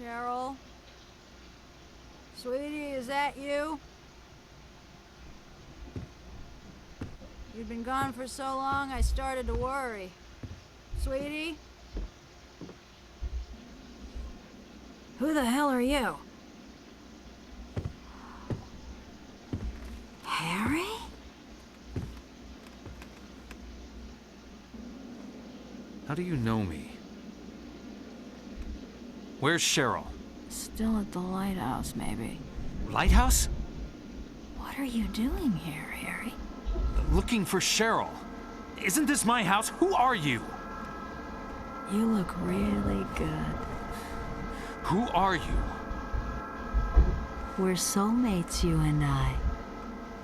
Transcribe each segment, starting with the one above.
Cheryl? Sweetie, is that you? You've been gone for so long, I started to worry. Sweetie? Who the hell are you? Harry? How do you know me? Where's Cheryl? Still at the lighthouse, maybe. Lighthouse? What are you doing here, Harry? Looking for Cheryl. Isn't this my house? Who are you? You look really good. Who are you? We're soulmates, you and I.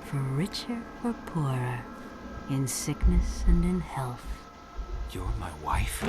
For richer or poorer. In sickness and in health. You're my wife?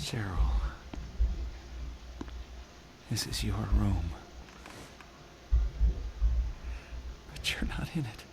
Cheryl, this is your room. But you're not in it.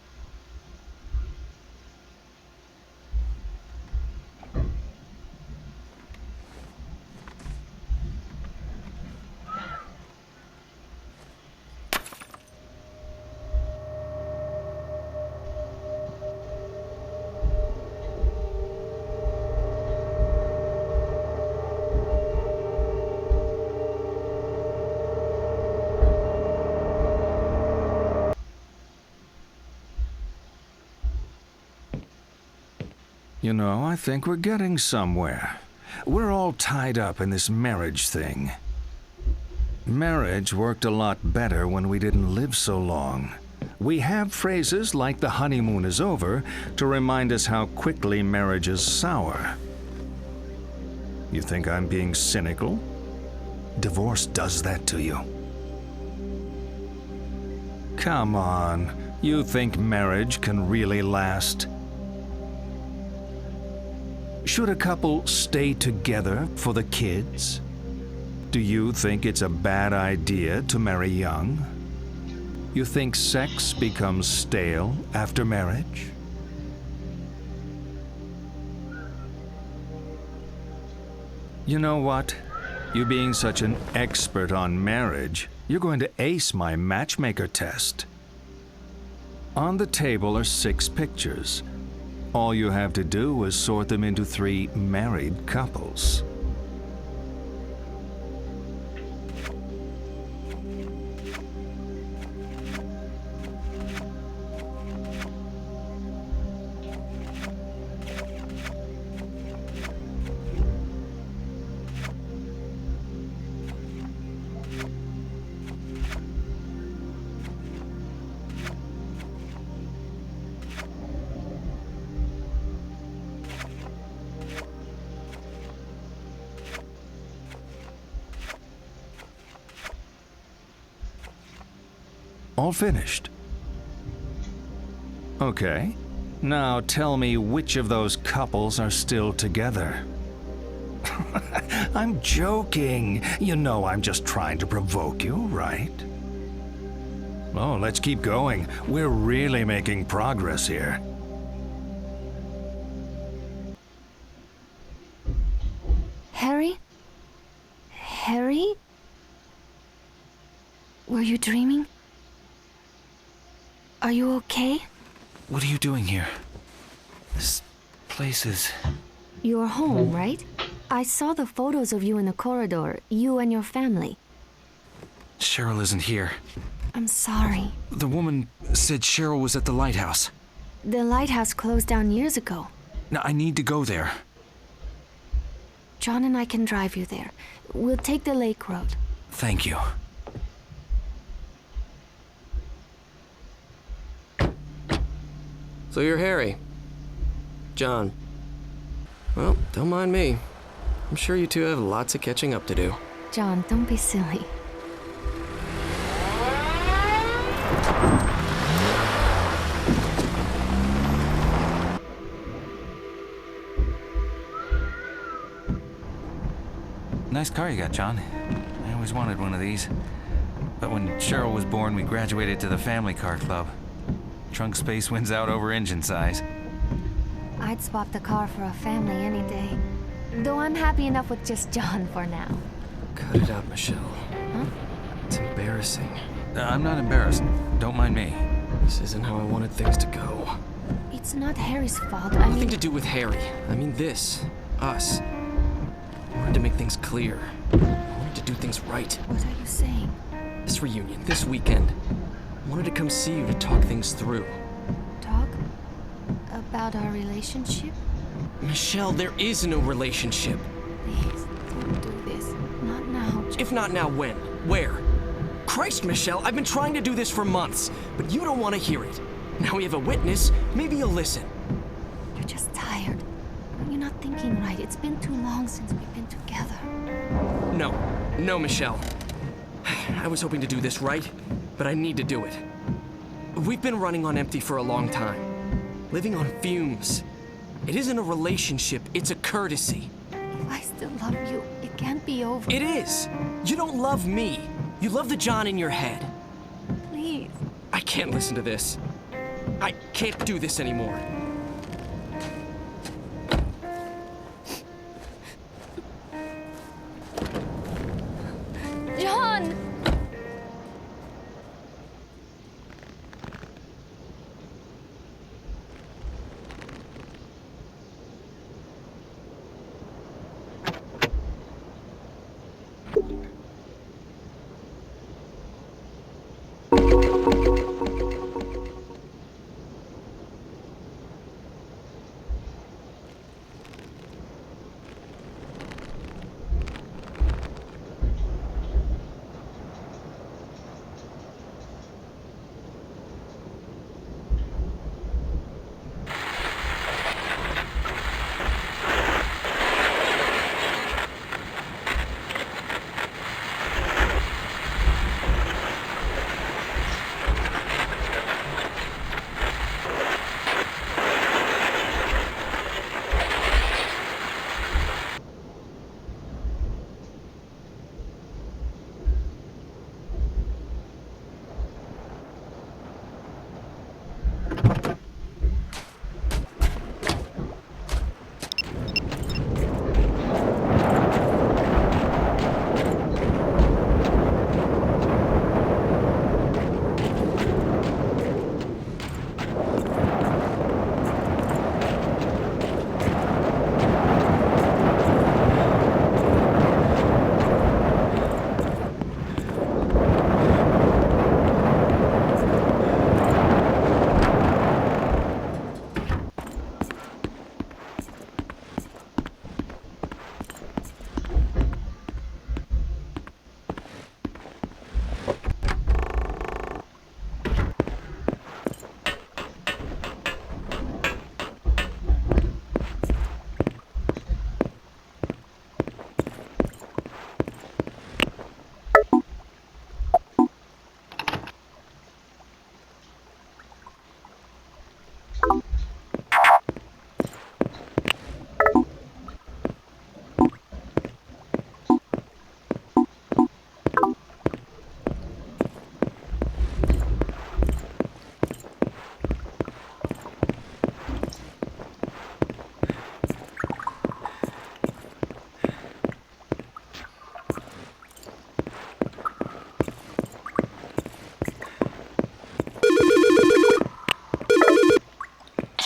You know, I think we're getting somewhere. We're all tied up in this marriage thing. Marriage worked a lot better when we didn't live so long. We have phrases like the honeymoon is over to remind us how quickly marriage is sour. You think I'm being cynical? Divorce does that to you. Come on, you think marriage can really last? Should a couple stay together for the kids? Do you think it's a bad idea to marry young? You think sex becomes stale after marriage? You know what? You being such an expert on marriage, you're going to ace my matchmaker test. On the table are 6 pictures. All you have to do is sort them into 3 married couples. All finished. Okay. Now tell me which of those couples are still together. I'm joking. You know I'm just trying to provoke you, right? Oh, let's keep going. We're really making progress here. Harry? Harry? Were you dreaming? Are you okay? What are you doing here? This place is... You're home, right? I saw the photos of you in the corridor, you and your family. Cheryl isn't here. I'm sorry. The woman said Cheryl was at the lighthouse. The lighthouse closed down years ago. Now, I need to go there. John and I can drive you there. We'll take the lake road. Thank you. So you're Harry. John. Well, don't mind me. I'm sure you two have lots of catching up to do. John, don't be silly. Nice car you got, John. I always wanted one of these. But when Cheryl was born, we graduated to the family car club. Trunk space wins out over engine size. I'd swap the car for a family any day. Though I'm happy enough with just John for now. Cut it out, Michelle. Huh? It's embarrassing. I'm not embarrassed. Don't mind me. This isn't how I wanted things to go. It's not Harry's fault. I Nothing mean... to do with Harry. I mean this. Us. I wanted to make things clear. I wanted to do things right. What are you saying? This reunion, this weekend. I wanted to come see you to talk things through. Talk? About our relationship? Michelle, there is no relationship. Please, don't do this. Not now. If not now, when? Where? Christ, Michelle, I've been trying to do this for months, but you don't want to hear it. Now we have a witness, maybe you'll listen. You're just tired. You're not thinking right. It's been too long since we've been together. No, Michelle. I was hoping to do this right, but I need to do it. We've been running on empty for a long time. Living on fumes. It isn't a relationship, it's a courtesy. If I still love you, it can't be over. It is! You don't love me. You love the John in your head. Please. I can't listen to this. I can't do this anymore. John!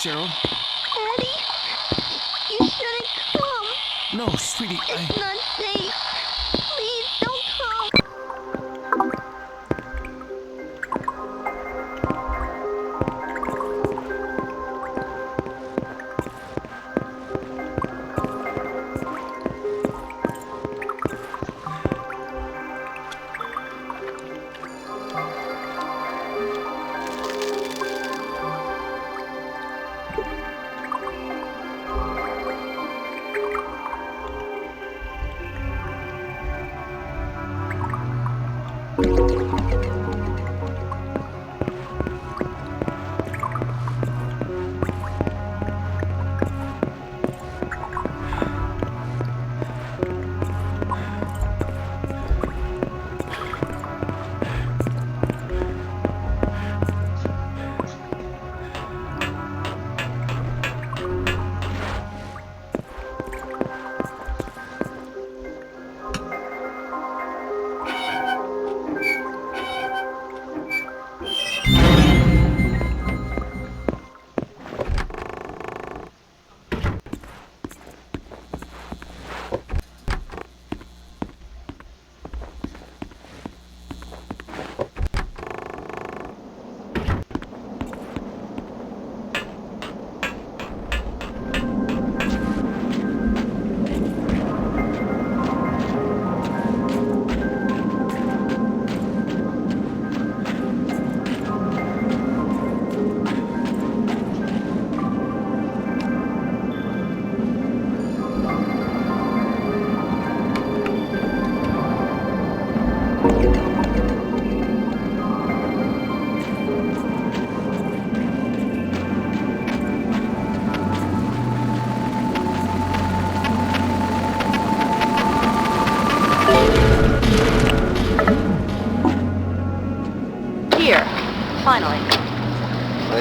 Cheryl? Daddy, you shouldn't come. No, sweetie, It's not safe. Please don't come.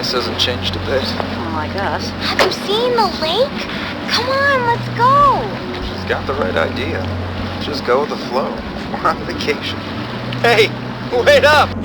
Guess hasn't changed a bit. Unlike us. Have you seen the lake? Come on, let's go! She's got the right idea. Just go with the flow. We're on vacation. Hey, wait up!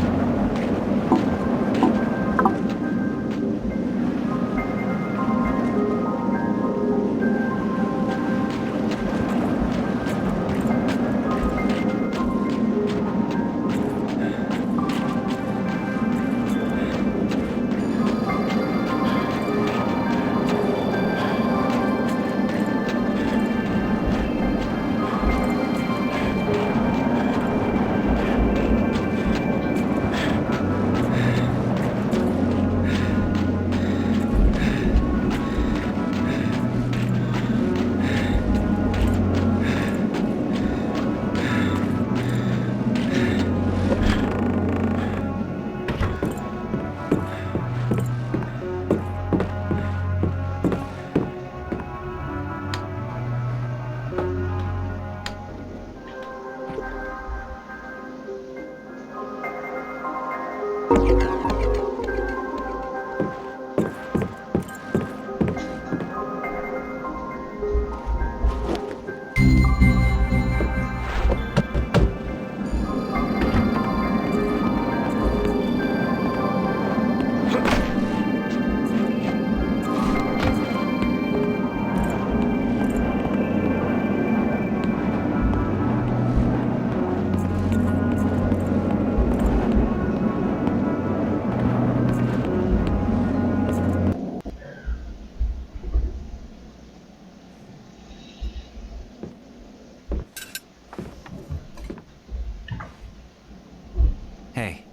Hey.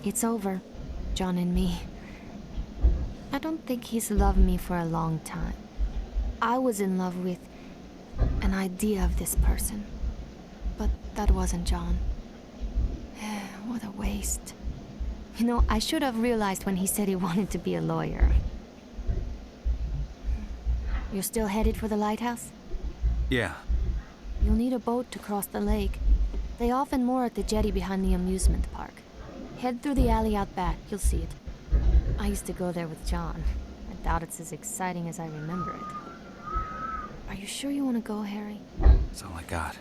It's over, John and me. I don't think he's loved me for a long time. I was in love with an idea of this person. But that wasn't John. What a waste. You know, I should have realized when he said he wanted to be a lawyer. You're still headed for the lighthouse? Yeah. You'll need a boat to cross the lake. They often moor at the jetty behind the amusement park. Head through the alley out back, you'll see it. I used to go there with John. I doubt it's as exciting as I remember it. Are you sure you want to go, Harry? That's all I got.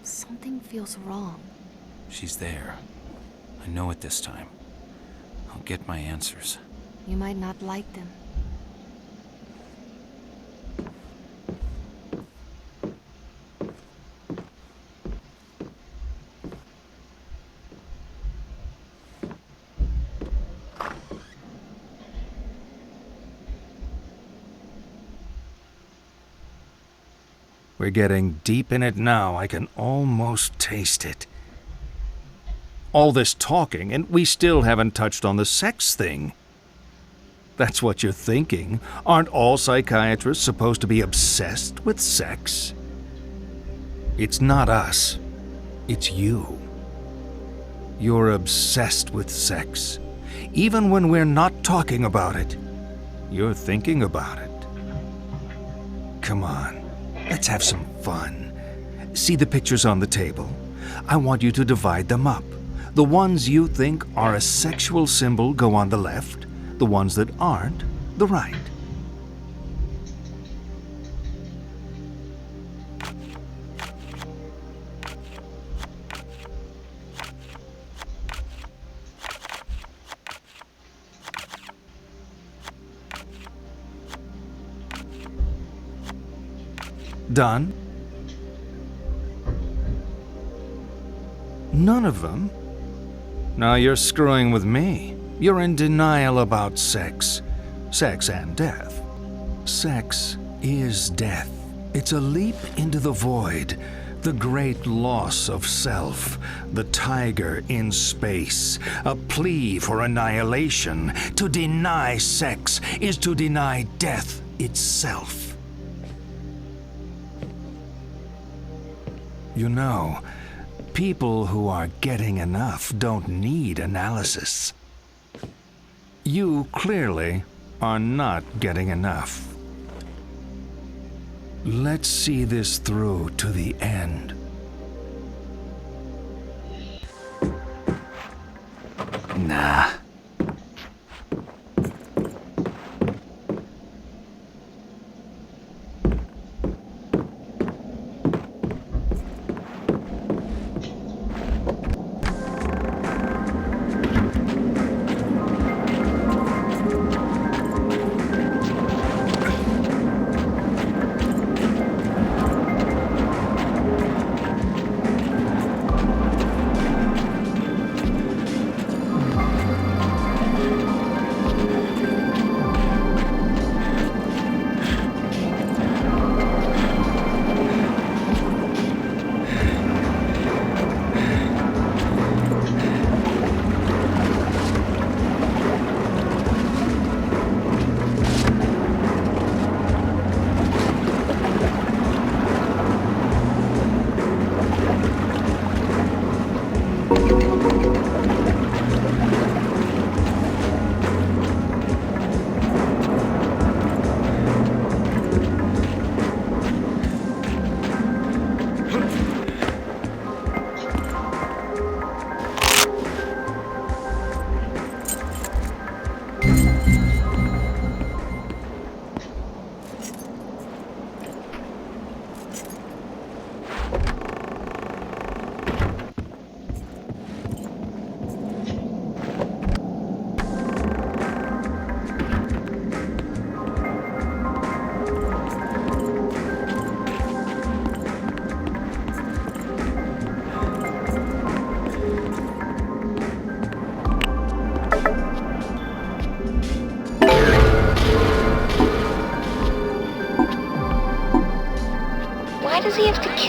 Something feels wrong. She's there. I know it this time. I'll get my answers. You might not like them. We're getting deep in it now. I can almost taste it. All this talking, and we still haven't touched on the sex thing. That's what you're thinking. Aren't all psychiatrists supposed to be obsessed with sex? It's not us. It's you. You're obsessed with sex. Even when we're not talking about it, you're thinking about it. Come on. Let's have some fun. See the pictures on the table? I want you to divide them up. The ones you think are a sexual symbol go on the left, the ones that aren't, the right. Done? None of them? Now you're screwing with me. You're in denial about sex. Sex and death. Sex is death. It's a leap into the void. The great loss of self. The tiger in space. A plea for annihilation. To deny sex is to deny death itself. You know, people who are getting enough don't need analysis. You clearly are not getting enough. Let's see this through to the end. Nah.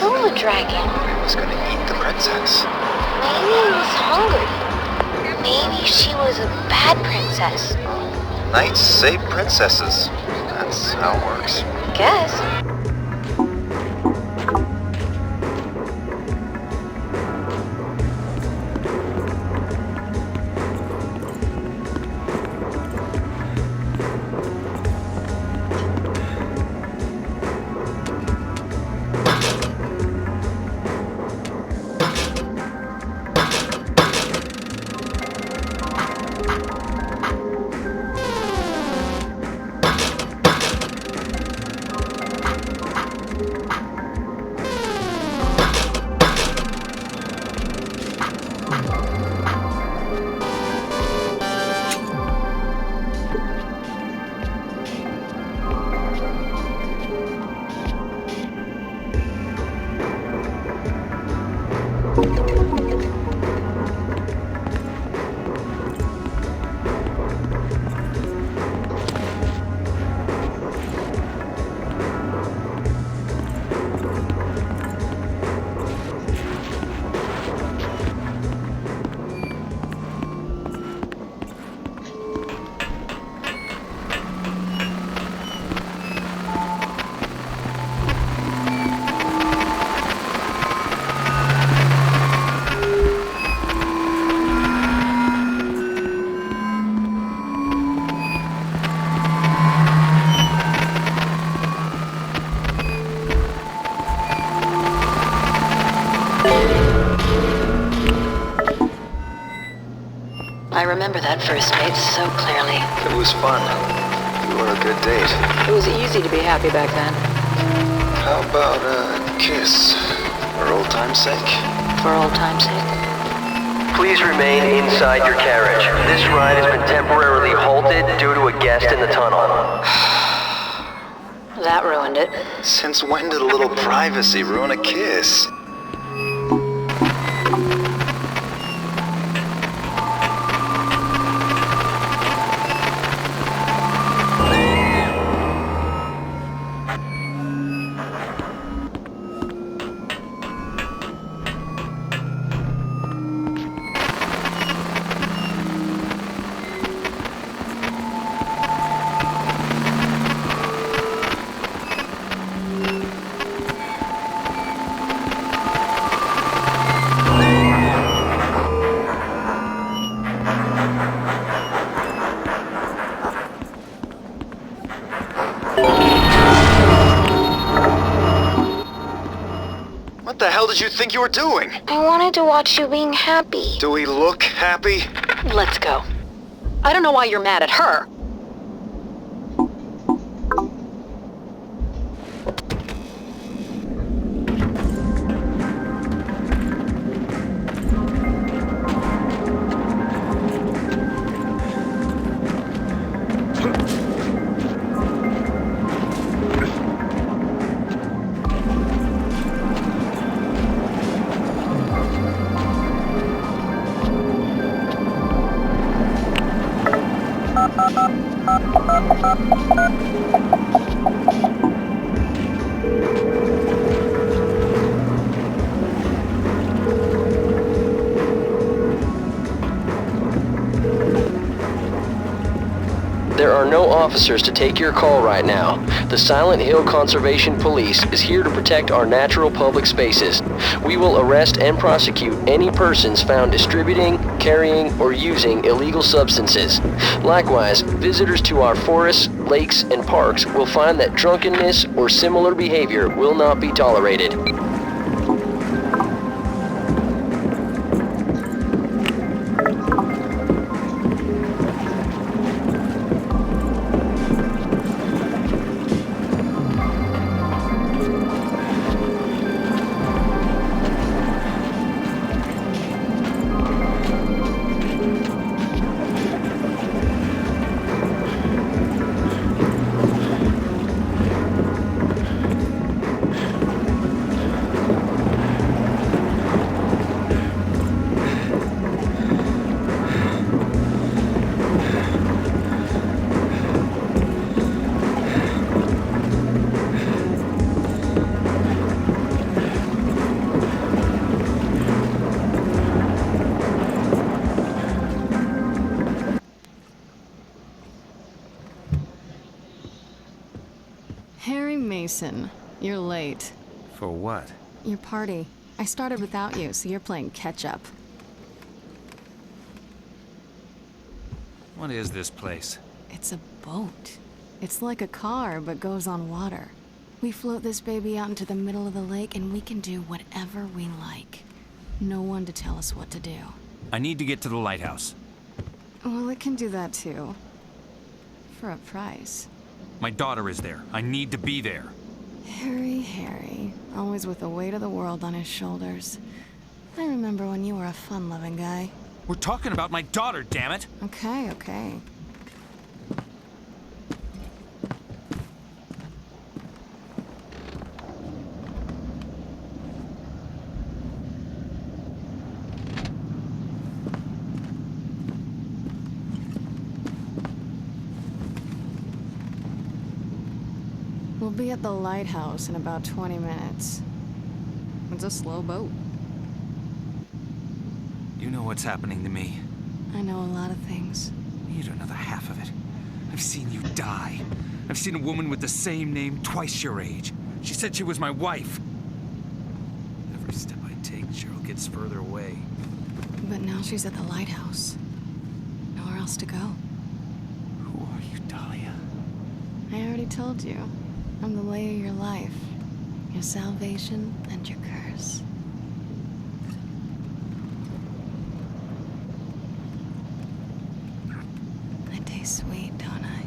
kill the dragon? It was gonna eat the princess. Maybe he was hungry. Maybe she was a bad princess. Knights save princesses. That's how it works. Guess. I remember that first date so clearly. It was fun. You were a good date. It was easy to be happy back then. How about a kiss? For old time's sake? For old time's sake. Please remain inside your carriage. This ride has been temporarily halted due to a guest in the tunnel. That ruined it. Since when did a little privacy ruin a kiss? What the hell did you think you were doing? I wanted to watch you being happy. Do we look happy? Let's go. I don't know why you're mad at her. There are no officers to take your call right now. The Silent Hill Conservation Police is here to protect our natural public spaces. We will arrest and prosecute any persons found distributing, carrying, or using illegal substances. Likewise, visitors to our forests, lakes, and parks will find that drunkenness or similar behavior will not be tolerated. Mason, you're late. For what? Your party. I started without you, so you're playing catch-up. What is this place? It's a boat. It's like a car, but goes on water. We float this baby out into the middle of the lake, and we can do whatever we like. No one to tell us what to do. I need to get to the lighthouse. Well, it can do that too. For a price. My daughter is there. I need to be there. Harry, always with the weight of the world on his shoulders. I remember when you were a fun-loving guy. We're talking about my daughter, damn it! Okay. We'll be at the lighthouse in about 20 minutes. It's a slow boat. You know what's happening to me. I know a lot of things. You don't know the half of it. I've seen you die. I've seen a woman with the same name twice your age. She said she was my wife. Every step I take, Cheryl gets further away. But now she's at the lighthouse. Nowhere else to go. Who are you, Dahlia? I already told you. I'm the lay of your life. Your salvation and your curse. I taste sweet, don't I?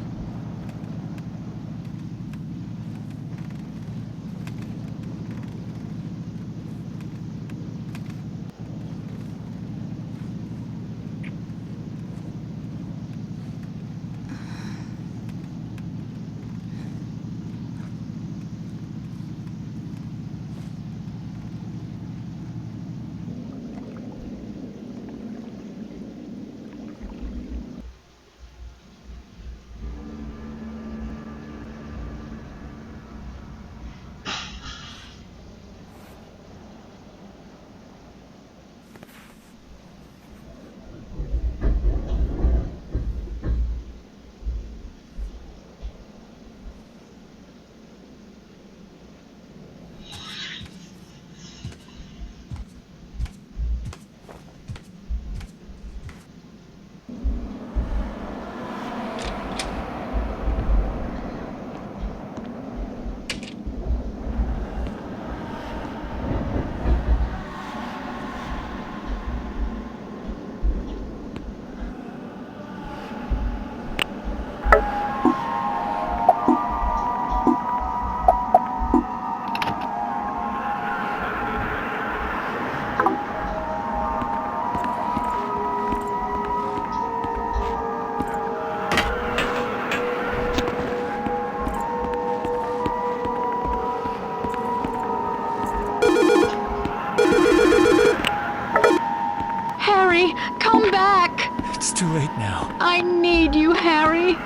Harry, come back! It's too late now. I need you, Harry.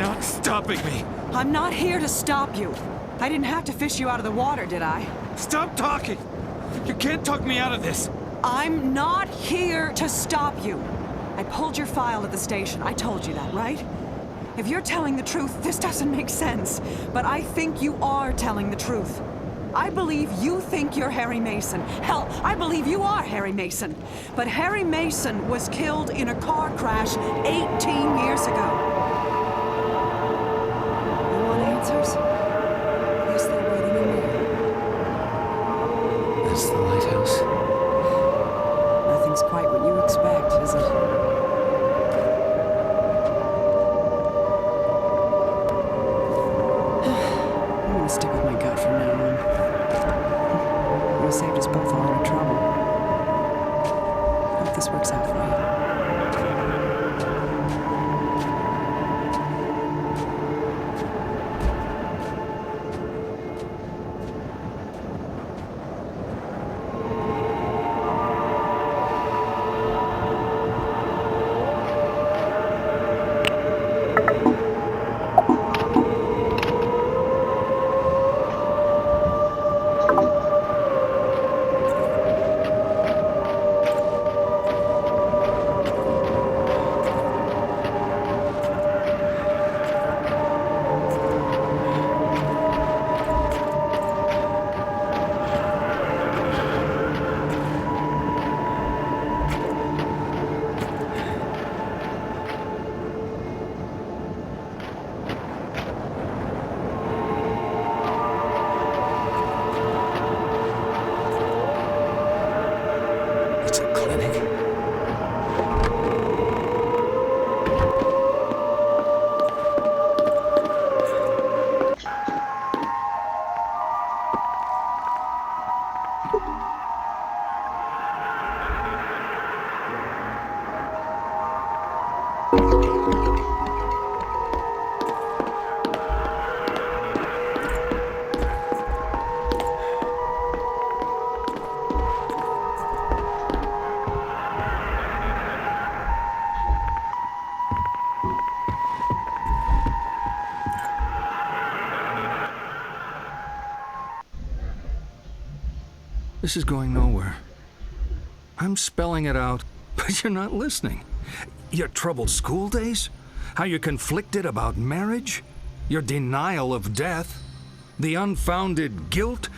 not stopping me. I'm not here to stop you. I didn't have to fish you out of the water, did I? Stop talking. You can't talk me out of this. I'm not here to stop you. I pulled your file at the station. I told you that, right? If you're telling the truth, this doesn't make sense. But I think you are telling the truth. I believe you think you're Harry Mason. Hell, I believe you are Harry Mason. But Harry Mason was killed in a car crash 18 years ago. You want answers? I guess they're waiting in there. That's the lighthouse. Nothing's quite what you expect, is it? I'm gonna stick with my gut from now on. You saved us both a lot of trouble. Hope this works out for you. This is going nowhere. I'm spelling it out, but you're not listening. Your troubled school days? How you're conflicted about marriage? Your denial of death? The unfounded guilt?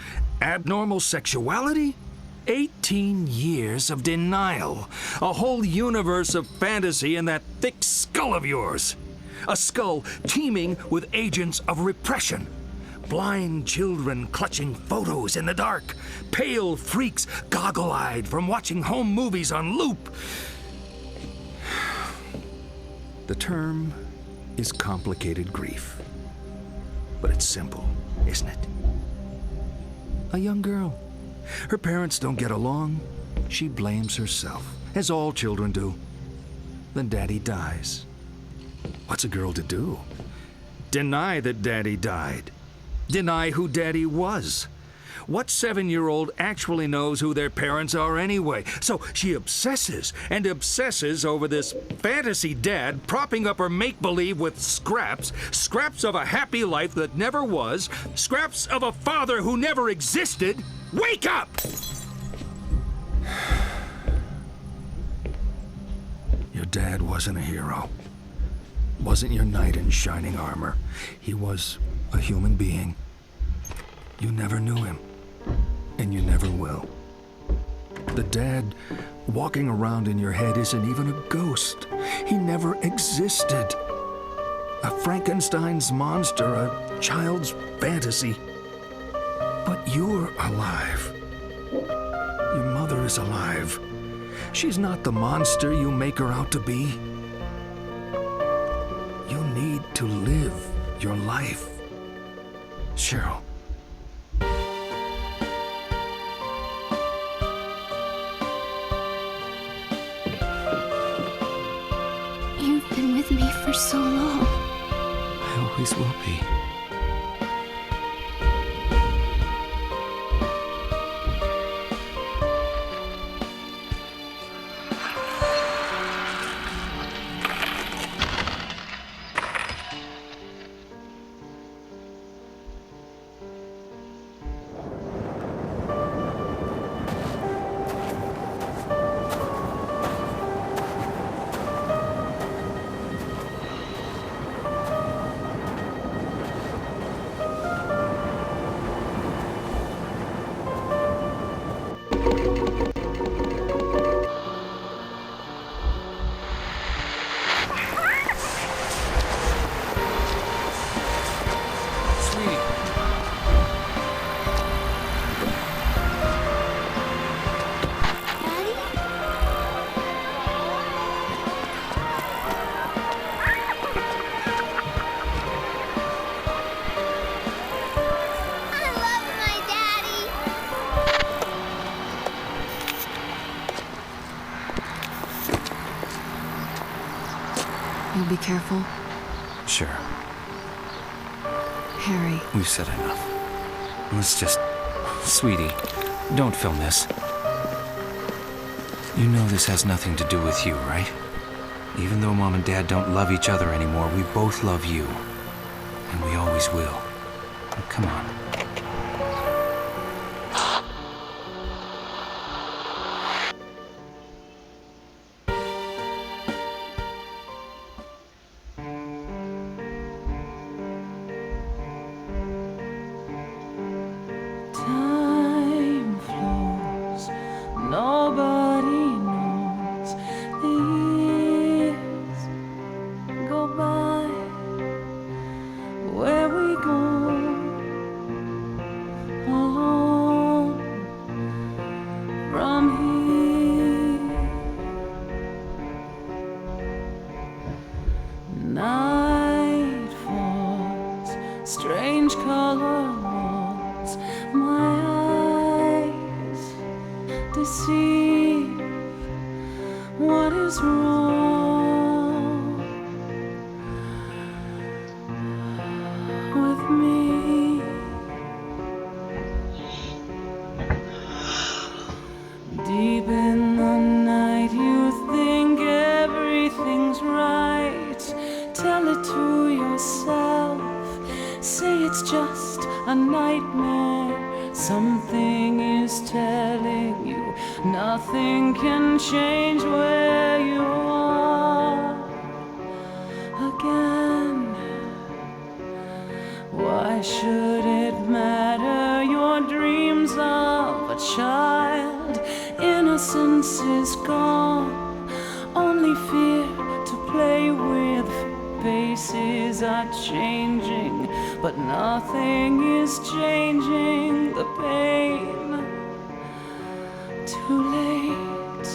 Abnormal sexuality? 18 years of denial. A whole universe of fantasy in that thick skull of yours. A skull teeming with agents of repression. Blind children clutching photos in the dark. Pale freaks goggle-eyed from watching home movies on loop. The term is complicated grief. But it's simple, isn't it? A young girl. Her parents don't get along. She blames herself, as all children do. Then Daddy dies. What's a girl to do? Deny that Daddy died. Deny who Daddy was. What 7-year-old actually knows who their parents are anyway? So she obsesses and obsesses over this fantasy dad propping up her make-believe with scraps of a happy life that never was, scraps of a father who never existed. Wake up! Your dad wasn't a hero. Wasn't your knight in shining armor. He was a human being. You never knew him, and you never will. The dad walking around in your head isn't even a ghost. He never existed. A Frankenstein's monster, a child's fantasy. But you're alive. Your mother is alive. She's not the monster you make her out to be. You need to live your life. Cheryl. You've been with me for so long. I always will be. be careful. Sure. Harry. We've said enough. Let's just... Sweetie, don't film this. You know this has nothing to do with you, right? Even though Mom and Dad don't love each other anymore, we both love you. And we always will. Now, come on. Time flows, nobody knows. The years go by. Where we go alone from here. Night falls, strange color walls. My eyes deceive. What is wrong with me? Deep in the night, you think everything's right. Tell it to yourself. Say it's just a nightmare. Something is telling you nothing can change where you are again. Why should it matter? Your dreams of a child, innocence is gone. Only fear to play with. Faces are changing, but nothing is changing the pain. Too late.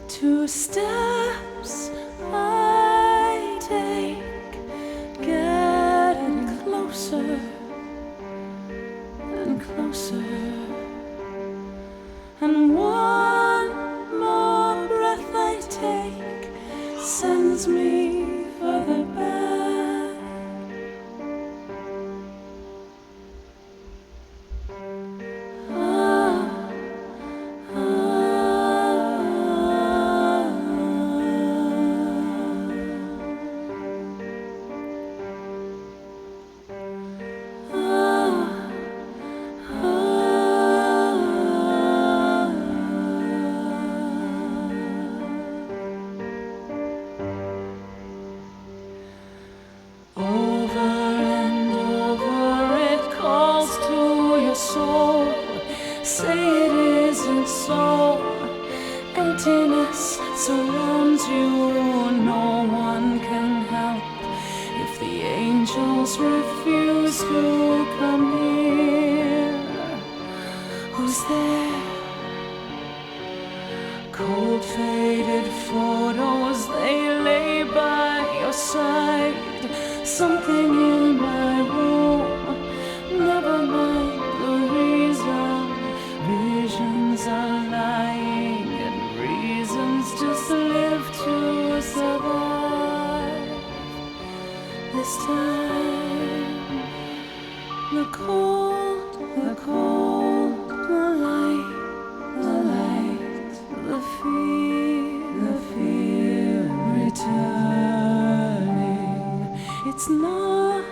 Two steps I take, getting closer and closer, and one more breath I take sends me further back. Say it isn't so. Emptiness surrounds you. No one can help if the angels refuse to come here. Who's there? Cold faded photos, they lay by your side. Something in my room, never mind the reason. Visions are lying and reasons just live to survive. This time, the cold, the cold, the light, the fear returning. It's not